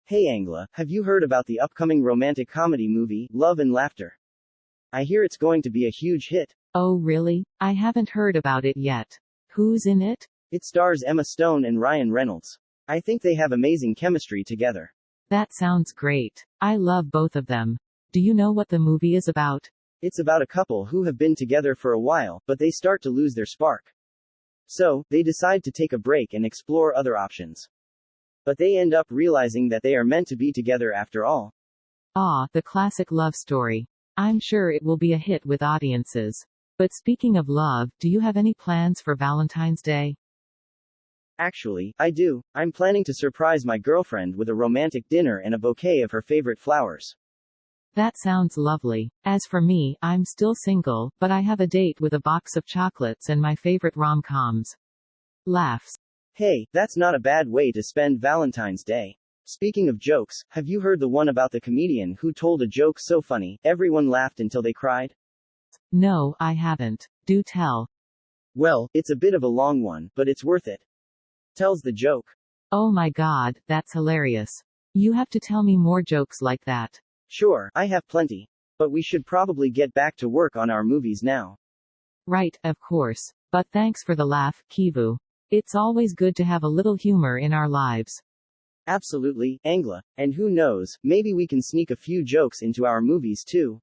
Hey Angela, have you heard about the upcoming romantic comedy movie, Love and Laughter? I hear it's going to be a huge hit. Oh really? I haven't heard about it yet. Who's in it? It stars Emma Stone and Ryan Reynolds. I think they have amazing chemistry together. That sounds great. I love both of them. Do you know what the movie is about? It's about a couple who have been together for a while, but they start to lose their spark. So, they decide to take a break and explore other options. But they end up realizing that they are meant to be together after all. Ah, the classic love story. I'm sure it will be a hit with audiences. But speaking of love, do you have any plans for Valentine's Day? Actually, I do. I'm planning to surprise my girlfriend with a romantic dinner and a bouquet of her favorite flowers. That sounds lovely. As for me, I'm still single, but I have a date with a box of chocolates and my favorite rom-coms. Laughs. Hey, that's not a bad way to spend Valentine's Day. Speaking of jokes, have you heard the one about the comedian who told a joke so funny, everyone laughed until they cried? No, I haven't. Do tell. Well, it's a bit of a long one, but it's worth it. Tells the joke. Oh my god, that's hilarious. You have to tell me more jokes like that. Sure, I have plenty. But we should probably get back to work on our movies now. Right, of course. But thanks for the laugh, Kivu. It's always good to have a little humor in our lives. Absolutely, Angela. And who knows, maybe we can sneak a few jokes into our movies too.